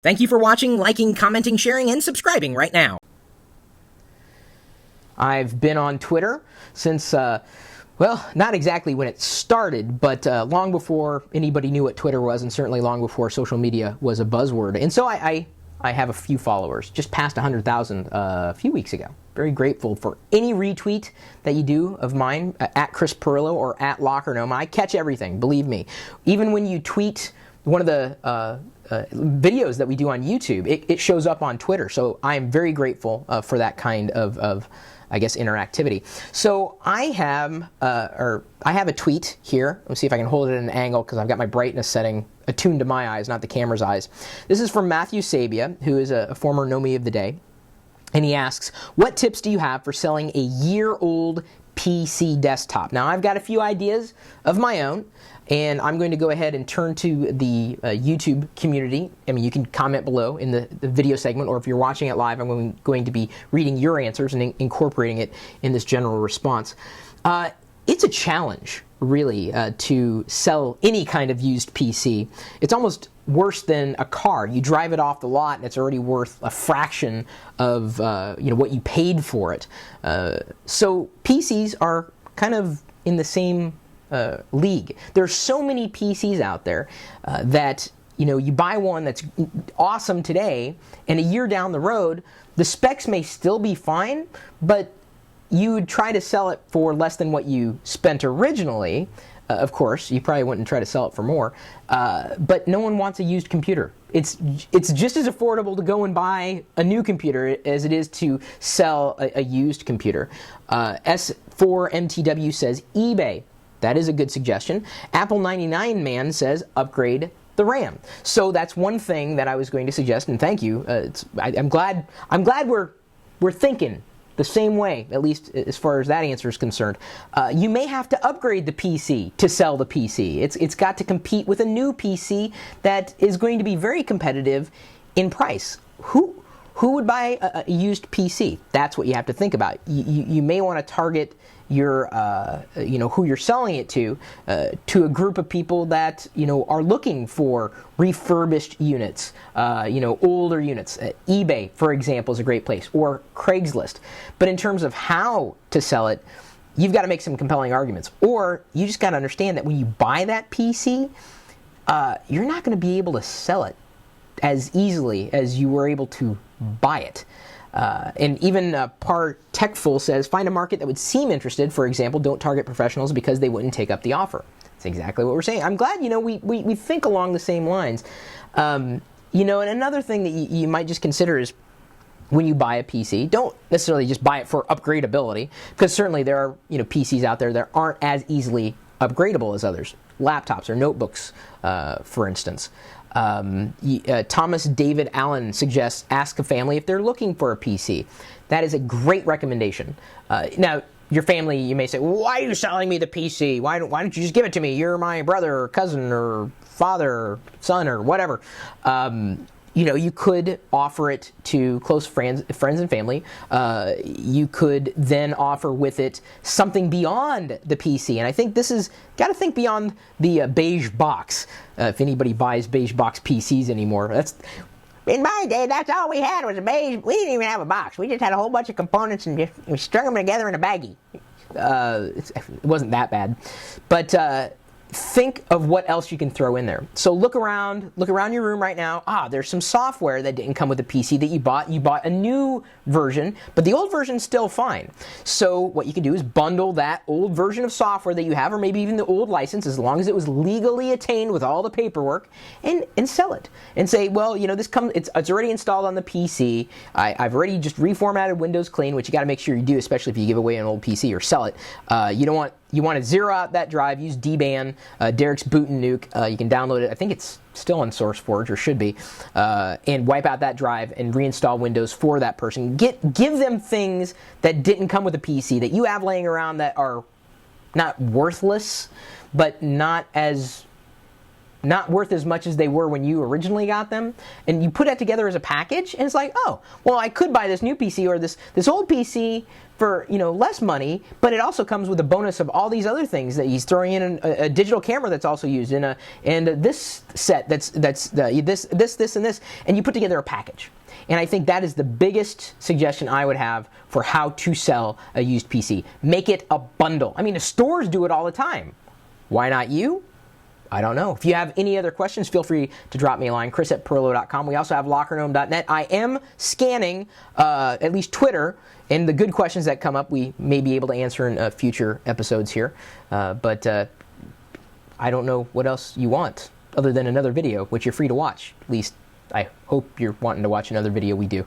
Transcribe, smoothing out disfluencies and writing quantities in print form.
Thank you for watching, liking, commenting, sharing, and subscribing right now. I've been on Twitter since, well, not exactly when it started, but long before anybody knew what Twitter was, and certainly long before social media was a buzzword. And so I have a few followers, just past 100,000 a few weeks ago. Very grateful for any retweet that you do of mine, at Chris Perillo or at Lockernoma. I catch everything, believe me. Even when you tweet one of the videos that we do on YouTube, it shows up on Twitter. So I am very grateful for that kind of I guess, interactivity. So I have a tweet here. Let's see if I can hold it at an angle because I've got my brightness setting attuned to my eyes, not the camera's eyes. This is from Matthew Sabia, who is a former Know-Me of the Day. And he asks, what tips do you have for selling a year-old PC desktop? Now, I've got a few ideas of my own, and I'm going to go ahead and turn to the YouTube community. I mean, you can comment below in the video segment, or if you're watching it live, I'm going to be reading your answers and incorporating it in this general response. It's a challenge, really, to sell any kind of used PC. It's almost worse than a car. You drive it off the lot, and it's already worth a fraction of what you paid for it. So PCs are kind of in the same league. There's so many PCs out there that you buy one that's awesome today, and a year down the road, the specs may still be fine, but you would try to sell it for less than what you spent originally. Of course, you probably wouldn't try to sell it for more, but no one wants a used computer. It's just as affordable to go and buy a new computer as it is to sell a used computer. S4MTW says eBay. That is a good suggestion. Apple 99 Man says upgrade the RAM. So that's one thing that I was going to suggest, and thank you. I'm glad we're thinking the same way, at least as far as that answer is concerned. You may have to upgrade the PC to sell the PC. It's got to compete with a new PC that is going to be very competitive in price. Who would buy a used PC? That's what you have to think about. You may want to target your who you're selling it to a group of people that are looking for refurbished units, older units. eBay, for example, is a great place, or Craigslist. But in terms of how to sell it, you've got to make some compelling arguments, or you just got to understand that when you buy that PC, you're not going to be able to sell it as easily as you were able to buy it. And even Par Techful says, find a market that would seem interested. For example, don't target professionals because they wouldn't take up the offer. That's exactly what we're saying. I'm glad, we think along the same lines. And another thing that you might just consider is when you buy a PC, don't necessarily just buy it for upgradability, because certainly there are, PCs out there that aren't as easily upgradable as others. Laptops or notebooks, for instance. Thomas David Allen suggests ask a family if they're looking for a PC. That is a great recommendation. Now, your family, you may say, well, why are you selling me the PC? Why don't you just give it to me? You're my brother or cousin or father or son or whatever. You could offer it to close friends and family. You could then offer with it something beyond the PC. And I think this is, got to think beyond the beige box. If anybody buys beige box PCs anymore, in my day, that's all we had was a beige. We didn't even have a box. We just had a whole bunch of components and we strung them together in a baggie. It wasn't that bad. But think of what else you can throw in there. So look around your room right now. There's some software that didn't come with the PC that you bought. You bought a new version, but the old version's still fine. So what you can do is bundle that old version of software that you have, or maybe even the old license, as long as it was legally attained with all the paperwork, and sell it. And say, well, it's already installed on the PC. I've already just reformatted Windows Clean, which you got to make sure you do, especially if you give away an old PC or sell it. You want to zero out that drive, use dban, Derek's Boot and Nuke. You can download it. I think it's still on SourceForge, or should be, and wipe out that drive and reinstall Windows for that person. Give them things that didn't come with a PC that you have laying around that are not worthless, but not as not worth as much as they were when you originally got them, and you put that together as a package, and it's like, oh, well, I could buy this new PC or this old PC for less money, but it also comes with a bonus of all these other things that he's throwing in a digital camera that's also used in this set that's this and this, and you put together a package. And I think that is the biggest suggestion I would have for how to sell a used PC. Make it a bundle. I mean, the stores do it all the time. Why not you? I don't know. If you have any other questions, feel free to drop me a line, chris@perillo.com. We also have lockergnome.net. I am scanning at least Twitter, and the good questions that come up we may be able to answer in future episodes here. But I don't know what else you want other than another video, which you're free to watch. At least I hope you're wanting to watch another video we do.